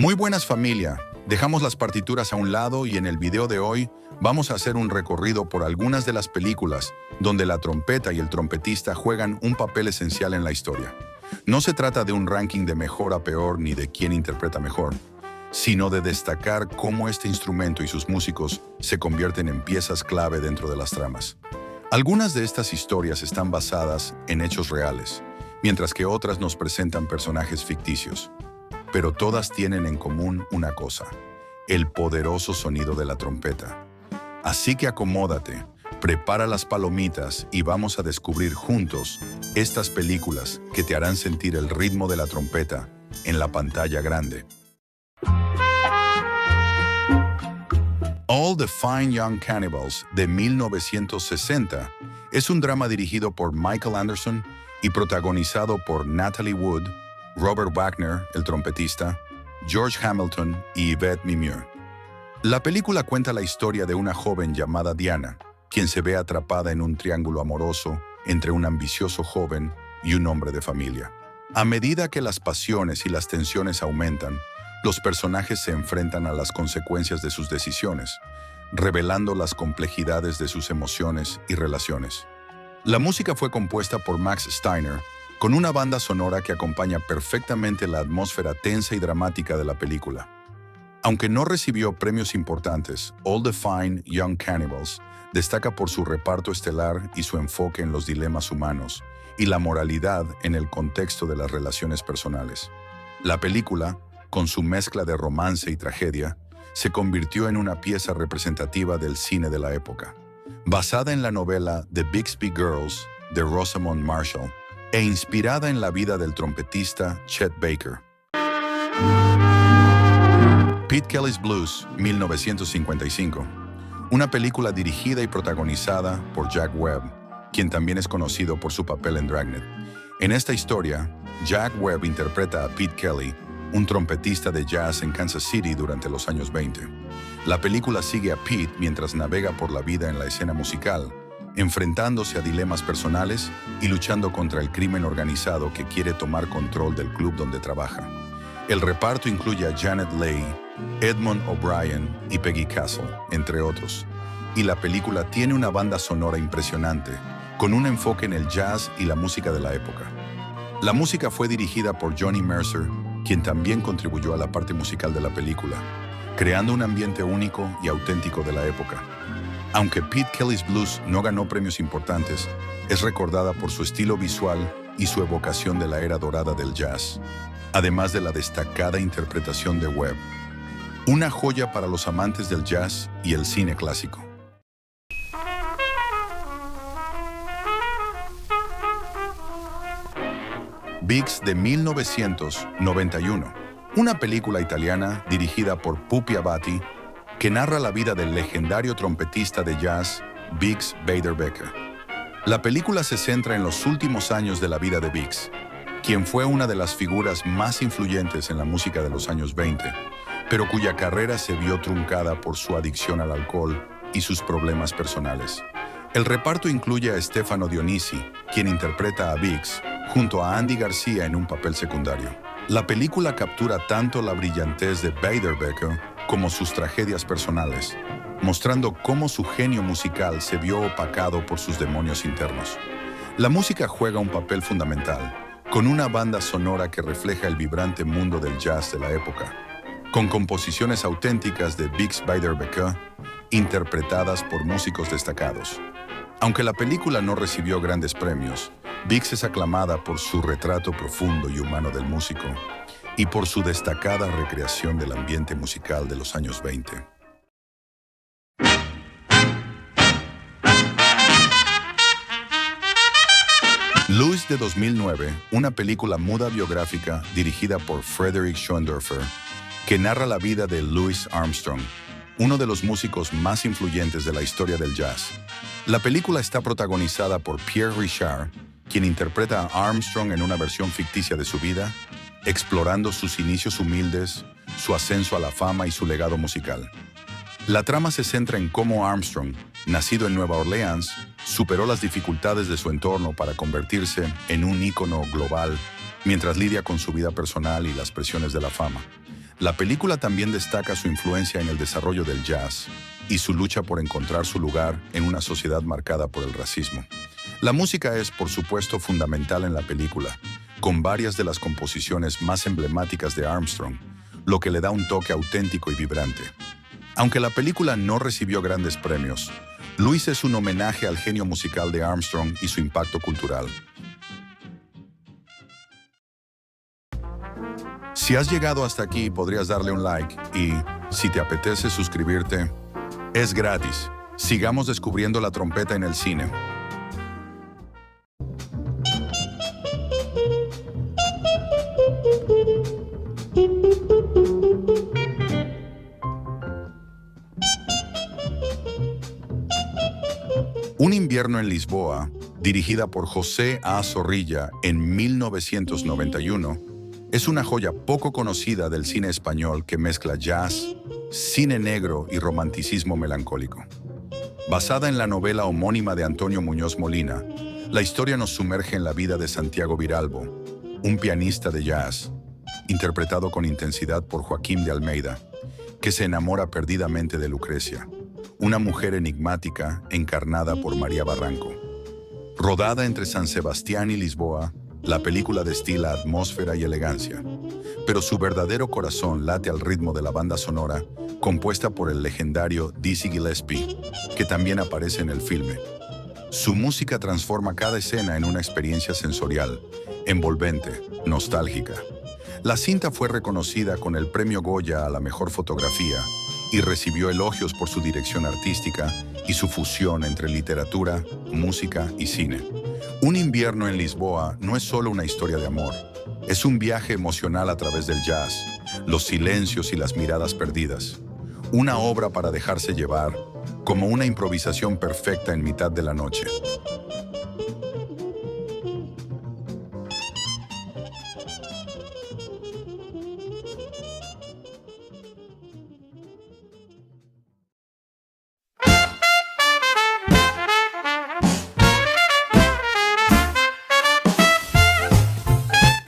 Muy buenas familia, dejamos las partituras a un lado y en el video de hoy vamos a hacer un recorrido por algunas de las películas donde la trompeta y el trompetista juegan un papel esencial en la historia. No se trata de un ranking de mejor a peor ni de quién interpreta mejor, sino de destacar cómo este instrumento y sus músicos se convierten en piezas clave dentro de las tramas. Algunas de estas historias están basadas en hechos reales, mientras que otras nos presentan personajes ficticios. Pero todas tienen en común una cosa: el poderoso sonido de la trompeta. Así que acomódate, prepara las palomitas y vamos a descubrir juntos estas películas que te harán sentir el ritmo de la trompeta en la pantalla grande. All the Fine Young Cannibals de 1960 es un drama dirigido por Michael Anderson y protagonizado por Natalie Wood, Robert Wagner, el trompetista, George Hamilton y Yvette Mimieux. La película cuenta la historia de una joven llamada Diana, quien se ve atrapada en un triángulo amoroso entre un ambicioso joven y un hombre de familia. A medida que las pasiones y las tensiones aumentan, los personajes se enfrentan a las consecuencias de sus decisiones, revelando las complejidades de sus emociones y relaciones. La música fue compuesta por Max Steiner, con una banda sonora que acompaña perfectamente la atmósfera tensa y dramática de la película. Aunque no recibió premios importantes, All the Fine Young Cannibals destaca por su reparto estelar y su enfoque en los dilemas humanos y la moralidad en el contexto de las relaciones personales. La película, con su mezcla de romance y tragedia, se convirtió en una pieza representativa del cine de la época. Basada en la novela The Bixby Girls de Rosamund Marshall e inspirada en la vida del trompetista Chet Baker. Pete Kelly's Blues, 1955. Una película dirigida y protagonizada por Jack Webb, quien también es conocido por su papel en Dragnet. En esta historia, Jack Webb interpreta a Pete Kelly, un trompetista de jazz en Kansas City durante los años 20. La película sigue a Pete mientras navega por la vida en la escena musical, enfrentándose a dilemas personales y luchando contra el crimen organizado que quiere tomar control del club donde trabaja. El reparto incluye a Janet Leigh, Edmond O'Brien y Peggy Castle, entre otros. Y la película tiene una banda sonora impresionante, con un enfoque en el jazz y la música de la época. La música fue dirigida por Johnny Mercer, quien también contribuyó a la parte musical de la película, creando un ambiente único y auténtico de la época. Aunque Pete Kelly's Blues no ganó premios importantes, es recordada por su estilo visual y su evocación de la era dorada del jazz, además de la destacada interpretación de Webb. Una joya para los amantes del jazz y el cine clásico. Bix de 1991, una película italiana dirigida por Pupi Avati que narra la vida del legendario trompetista de jazz Bix Beiderbecke. La película se centra en los últimos años de la vida de Bix, quien fue una de las figuras más influyentes en la música de los años 20, pero cuya carrera se vio truncada por su adicción al alcohol y sus problemas personales. El reparto incluye a Stefano Dionisi, quien interpreta a Bix, junto a Andy García en un papel secundario. La película captura tanto la brillantez de Beiderbecke como sus tragedias personales, mostrando cómo su genio musical se vio opacado por sus demonios internos. La música juega un papel fundamental, con una banda sonora que refleja el vibrante mundo del jazz de la época, con composiciones auténticas de Bix Beiderbecke, interpretadas por músicos destacados. Aunque la película no recibió grandes premios, Bix es aclamada por su retrato profundo y humano del músico y por su destacada recreación del ambiente musical de los años 20. Louis de 2009, una película muda biográfica dirigida por Frederick Schoendorfer, que narra la vida de Louis Armstrong, uno de los músicos más influyentes de la historia del jazz. La película está protagonizada por Pierre Richard, quien interpreta a Armstrong en una versión ficticia de su vida, explorando sus inicios humildes, su ascenso a la fama y su legado musical. La trama se centra en cómo Armstrong, nacido en Nueva Orleans, superó las dificultades de su entorno para convertirse en un ícono global mientras lidia con su vida personal y las presiones de la fama. La película también destaca su influencia en el desarrollo del jazz y su lucha por encontrar su lugar en una sociedad marcada por el racismo. La música es, por supuesto, fundamental en la película, con varias de las composiciones más emblemáticas de Armstrong, lo que le da un toque auténtico y vibrante. Aunque la película no recibió grandes premios, Luis es un homenaje al genio musical de Armstrong y su impacto cultural. Si has llegado hasta aquí, podrías darle un like y, si te apetece suscribirte, es gratis. Sigamos descubriendo la trompeta en el cine. Un invierno en Lisboa, dirigida por José A. Zorrilla en 1991, es una joya poco conocida del cine español que mezcla jazz, cine negro y romanticismo melancólico. Basada en la novela homónima de Antonio Muñoz Molina, la historia nos sumerge en la vida de Santiago Viralbo, un pianista de jazz, interpretado con intensidad por Joaquín de Almeida, que se enamora perdidamente de Lucrecia, una mujer enigmática encarnada por María Barranco. Rodada entre San Sebastián y Lisboa, la película destila atmósfera y elegancia, pero su verdadero corazón late al ritmo de la banda sonora, compuesta por el legendario Dizzy Gillespie, que también aparece en el filme. Su música transforma cada escena en una experiencia sensorial, envolvente, nostálgica. La cinta fue reconocida con el Premio Goya a la Mejor Fotografía y recibió elogios por su dirección artística y su fusión entre literatura, música y cine. Un invierno en Lisboa no es solo una historia de amor, es un viaje emocional a través del jazz, los silencios y las miradas perdidas. Una obra para dejarse llevar, como una improvisación perfecta en mitad de la noche.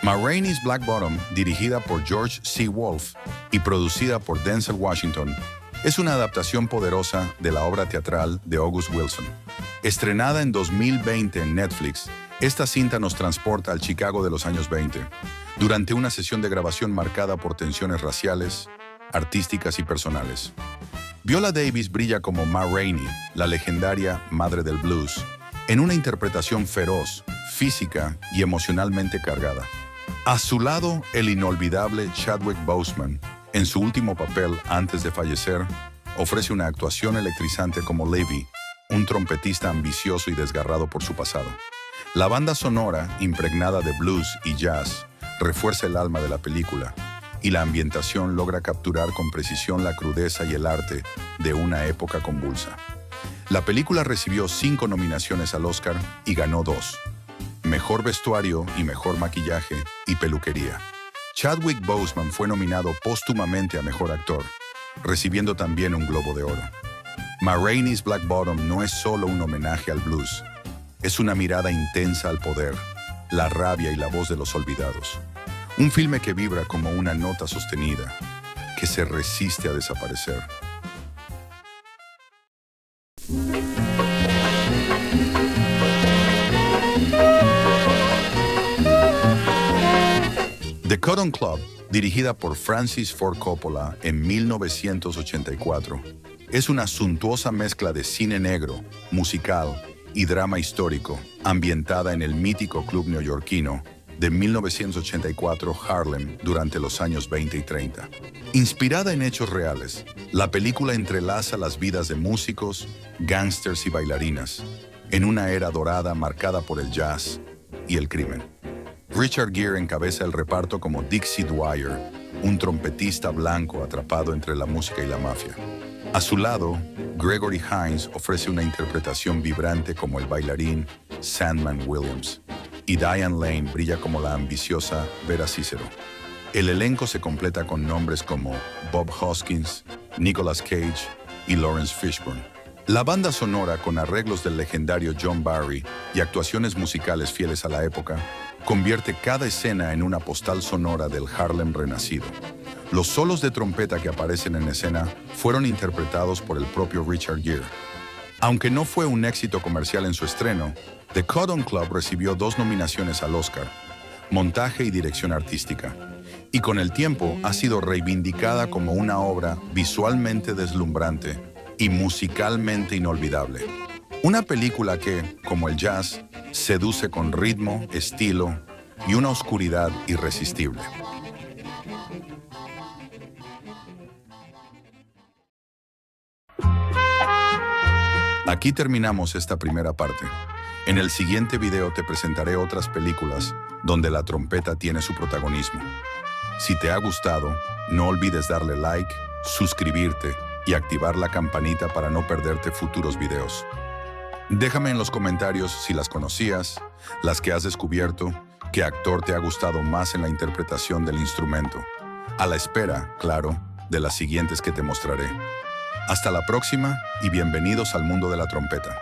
Ma Rainey's Black Bottom, dirigida por George C. Wolfe y producida por Denzel Washington, es una adaptación poderosa de la obra teatral de August Wilson. Estrenada en 2020 en Netflix, esta cinta nos transporta al Chicago de los años 20, durante una sesión de grabación marcada por tensiones raciales, artísticas y personales. Viola Davis brilla como Ma Rainey, la legendaria madre del blues, en una interpretación feroz, física y emocionalmente cargada. A su lado, el inolvidable Chadwick Boseman, en su último papel antes de fallecer, ofrece una actuación electrizante como Levi, un trompetista ambicioso y desgarrado por su pasado. La banda sonora, impregnada de blues y jazz, refuerza el alma de la película, y la ambientación logra capturar con precisión la crudeza y el arte de una época convulsa. La película recibió 5 nominaciones al Oscar y ganó 2. Mejor vestuario y mejor maquillaje y peluquería. Chadwick Boseman fue nominado póstumamente a Mejor Actor, recibiendo también un Globo de Oro. Ma Rainey's Black Bottom no es solo un homenaje al blues, es una mirada intensa al poder, la rabia y la voz de los olvidados. Un filme que vibra como una nota sostenida, que se resiste a desaparecer. The Cotton Club, dirigida por Francis Ford Coppola en 1984, es una suntuosa mezcla de cine negro, musical y drama histórico, ambientada en el mítico club neoyorquino de 1984 Harlem durante los años 20 y 30. Inspirada en hechos reales, la película entrelaza las vidas de músicos, gángsters y bailarinas, en una era dorada marcada por el jazz y el crimen. Richard Gere encabeza el reparto como Dixie Dwyer, un trompetista blanco atrapado entre la música y la mafia. A su lado, Gregory Hines ofrece una interpretación vibrante como el bailarín Sandman Williams, y Diane Lane brilla como la ambiciosa Vera Cicero. El elenco se completa con nombres como Bob Hoskins, Nicolas Cage y Lawrence Fishburne. La banda sonora, con arreglos del legendario John Barry y actuaciones musicales fieles a la época, convierte cada escena en una postal sonora del Harlem renacido. Los solos de trompeta que aparecen en escena fueron interpretados por el propio Richard Gere. Aunque no fue un éxito comercial en su estreno, The Cotton Club recibió 2 nominaciones al Oscar, montaje y dirección artística, y con el tiempo ha sido reivindicada como una obra visualmente deslumbrante y musicalmente inolvidable. Una película que, como el jazz, seduce con ritmo, estilo y una oscuridad irresistible. Aquí terminamos esta primera parte. En el siguiente video te presentaré otras películas donde la trompeta tiene su protagonismo. Si te ha gustado, no olvides darle like, suscribirte y activar la campanita para no perderte futuros videos. Déjame en los comentarios si las conocías, las que has descubierto, qué actor te ha gustado más en la interpretación del instrumento. A la espera, claro, de las siguientes que te mostraré. Hasta la próxima y bienvenidos al mundo de la trompeta.